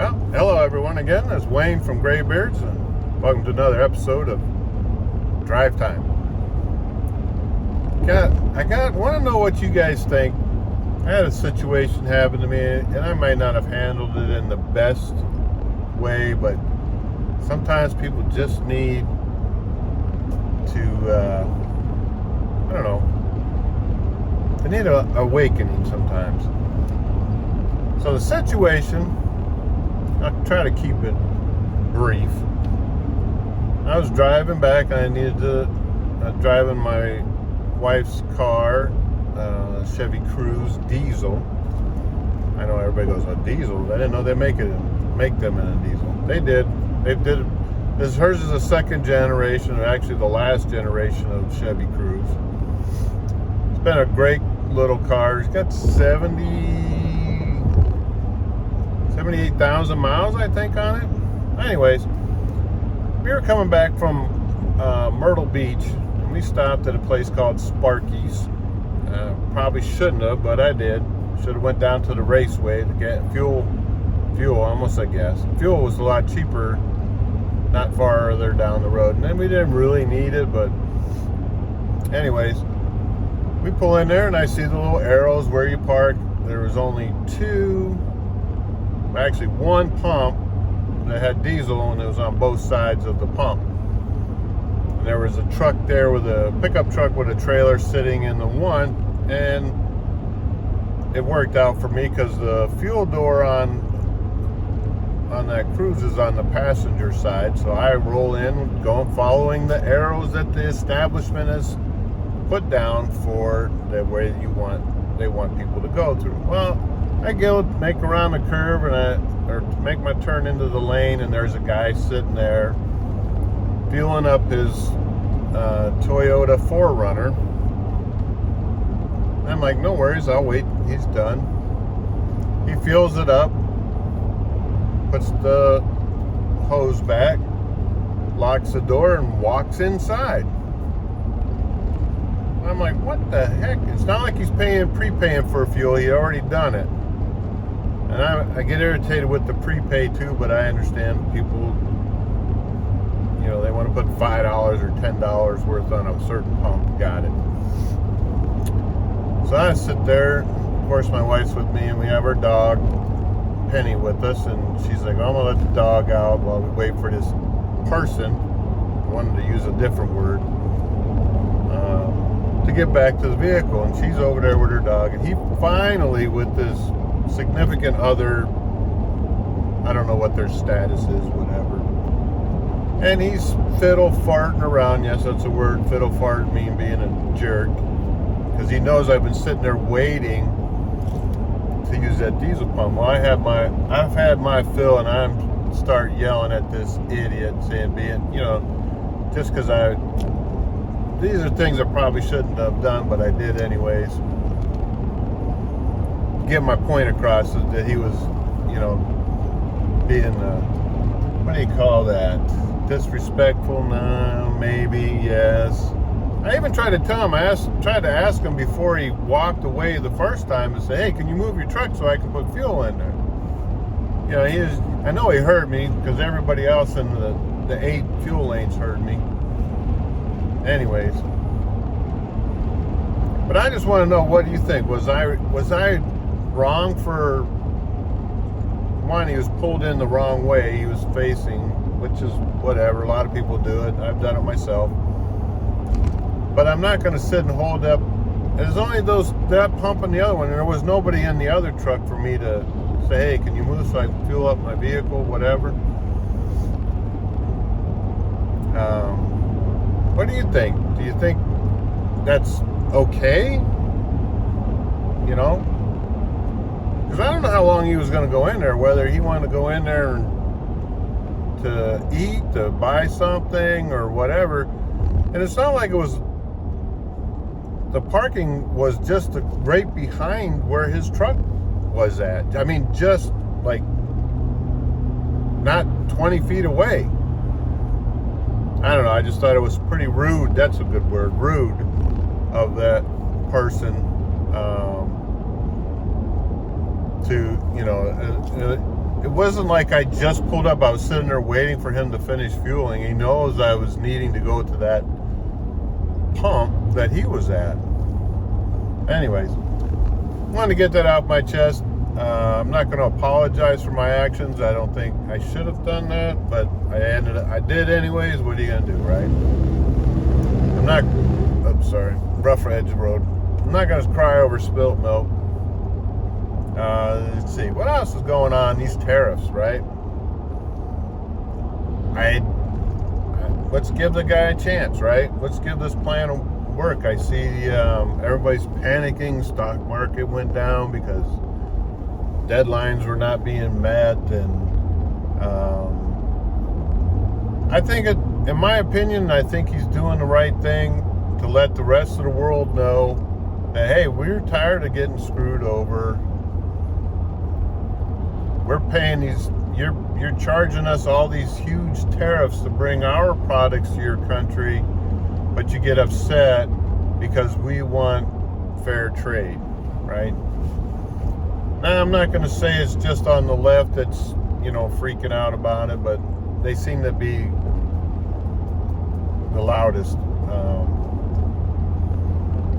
Well, hello everyone again. That's Wayne from Graybeards, and welcome to another episode of Drive Time. Want to know what you guys think. I had a situation happen to me, and I might not have handled it in the best way, but sometimes people just need to, I don't know, they need an awakening sometimes. So the situation, I'll try to keep it brief. I was driving back. I needed to driving my wife's car, Chevy Cruze diesel. I know everybody goes, a diesel? I didn't know they make them in a diesel. They did. Hers is a second generation, or actually the last generation of Chevy Cruze. It's been a great little car. It's got 78,000 miles, I think, on it. Anyways, we were coming back from Myrtle Beach, and we stopped at a place called Sparky's. Probably shouldn't have, but I did. Should have went down to the raceway to get fuel, almost I guess. Fuel was a lot cheaper not farther down the road, and then we didn't really need it, but anyways, we pull in there, and I see the little arrows where you park. There was only one pump that had diesel, and it was on both sides of the pump. And there was a truck there with a pickup truck with a trailer sitting in the one, and it worked out for me because the fuel door on that Cruze is on the passenger side. So I roll in, following the arrows that the establishment has put down for the way they want people to go through. Well, I make around the curve, or make my turn into the lane, and there's a guy sitting there fueling up his Toyota 4Runner. I'm like, no worries, I'll wait. He's done. He fuels it up, puts the hose back, locks the door, and walks inside. I'm like, what the heck? It's not like he's prepaying for fuel. He already done it. And I get irritated with the prepay too, but I understand people, they want to put $5 or $10 worth on a certain pump. Got it. So I sit there. Of course, my wife's with me, and we have our dog, Penny, with us. And she's like, I'm going to let the dog out while we wait for this person. I wanted to use a different word. To get back to the vehicle. And she's over there with her dog. And he finally, with this significant other, I don't know what their status is, whatever, and he's fiddle farting around. Yes, that's a word. Fiddle fart mean being a jerk, because he knows I've been sitting there waiting to use that diesel pump. Well, I've had my fill, and I'm start yelling at this idiot, saying, just because these are things I probably shouldn't have done, but I did anyways. Get my point across that he was, being, what do you call that? Disrespectful? No, maybe, yes. I even tried to tell him, tried to ask him before he walked away the first time to say, hey, can you move your truck so I can put fuel in there? I know he heard me because everybody else in the 8 fuel lanes heard me. Anyways. But I just want to know, what do you think? Was I wrong for one? He was pulled in the wrong way. He was facing, which is whatever. A lot of people do it. I've done it myself. But I'm not going to sit and hold up. There's only that pump and the other one, and there was nobody in the other truck for me to say, hey, can you move so I can fuel up my vehicle, whatever. What do you think? Do you think that's okay? Because I don't know how long he was going to go in there, whether he wanted to go in there to eat, to buy something, or whatever. And it's not like the parking was just right behind where his truck was at. I mean, just like not 20 feet away. I don't know, I just thought it was pretty rude. That's a good word, rude, of that person to, it wasn't like I just pulled up. I was sitting there waiting for him to finish fueling. He knows I was needing to go to that pump that he was at. Anyways, wanted to get that out my chest. I'm not going to apologize for my actions. I don't think I should have done that, but I did anyways. What are you going to do, right? I'm not, rough edge road. I'm not going to cry over spilt milk. Let's see, what else is going on? These tariffs, right? Let's give the guy a chance, right? Let's give this plan a work. I see everybody's panicking. Stock market went down because deadlines were not being met, and I think, in my opinion, I think he's doing the right thing to let the rest of the world know that, hey, we're tired of getting screwed over. We're paying these, you're charging us all these huge tariffs to bring our products to your country, but you get upset because we want fair trade, right? Now, I'm not going to say it's just on the left that's, freaking out about it, but they seem to be the loudest.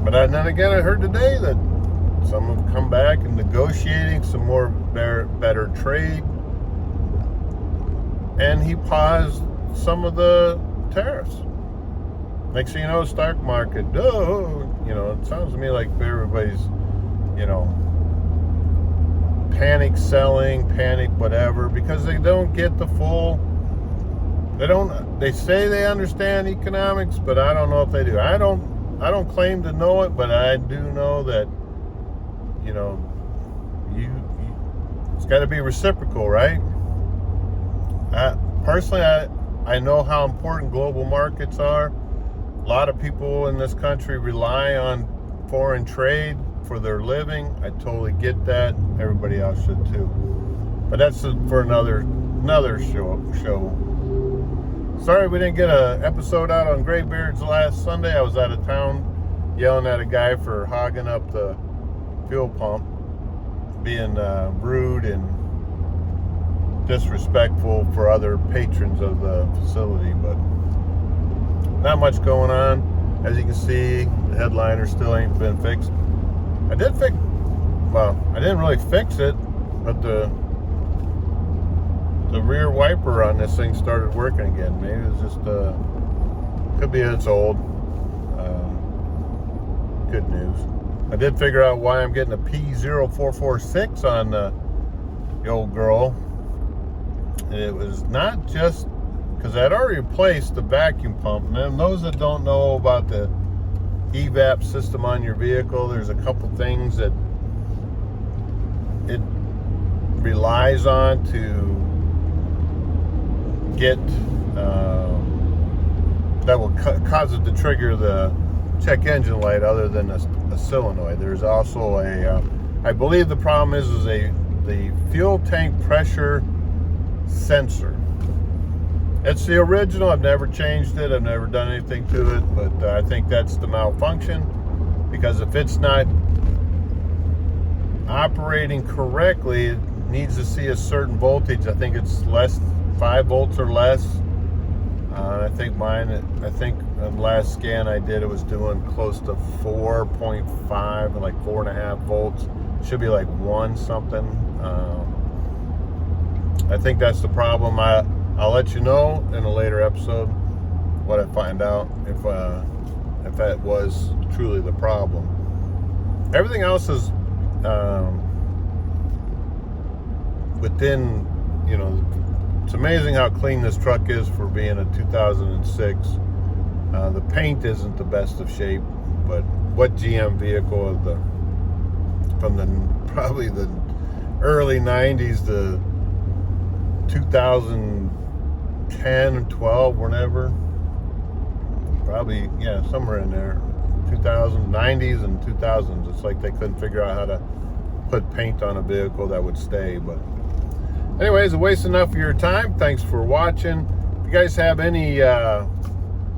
But then again, I heard today that some have come back and negotiating some more better trade, and he paused some of the tariffs. Next thing you know, stock market, it sounds to me like everybody's, panic selling, panic whatever, because they don't get the full, they say they understand economics, but I don't know if they do. I don't claim to know it, but I do know that, it's got to be reciprocal, right? Personally, I know how important global markets are. A lot of people in this country rely on foreign trade for their living. I totally get that. Everybody else should too. But that's for another show. Sorry we didn't get an episode out on Graybeards last Sunday. I was out of town yelling at a guy for hogging up the fuel pump, being rude and disrespectful for other patrons of the facility. But not much going on. As you can see, the headliner still ain't been fixed. I didn't really fix it, but the rear wiper on this thing started working again. Maybe it's just could be it's old. Good news. I did figure out why I'm getting a P0446 on the old girl. And it was not just because I'd already replaced the vacuum pump. And then those that don't know about the evap system on your vehicle, there's a couple things that it relies on to get that will cause it to trigger the check engine light other than a solenoid. There's also I believe the problem is the fuel tank pressure sensor. It's the original. I've never changed it. I've never done anything to it, but I think that's the malfunction, because if it's not operating correctly, it needs to see a certain voltage. I think it's 5 volts or less. I think the last scan I did, it was doing close to 4.5, like 4.5 volts. Should be like 1 something. I think that's the problem. I'll let you know in a later episode what I find out, if that was truly the problem. Everything else is within, it's amazing how clean this truck is for being a 2006. The paint isn't the best of shape, but what GM vehicle from probably the early 90s to 2010 or 12, whenever, probably, somewhere in there, 90s and 2000s. It's like they couldn't figure out how to put paint on a vehicle that would stay. But anyways, I wasted enough of your time. Thanks for watching. If you guys have any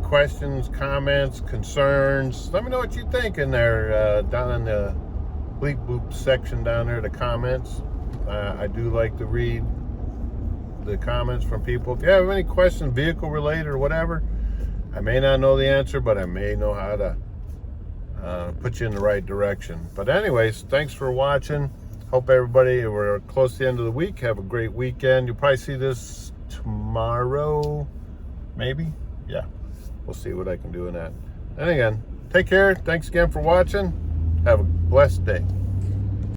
questions, comments, concerns, let me know what you think in there, down in the bleep boop section down there, the comments. I do like to read the comments from people. If you have any questions, vehicle related or whatever, I may not know the answer, but I may know how to put you in the right direction. But anyways, thanks for watching. Hope everybody, we're close to the end of the week. Have a great weekend. You'll probably see this tomorrow, maybe. Yeah, we'll see what I can do in that. And again, take care. Thanks again for watching. Have a blessed day.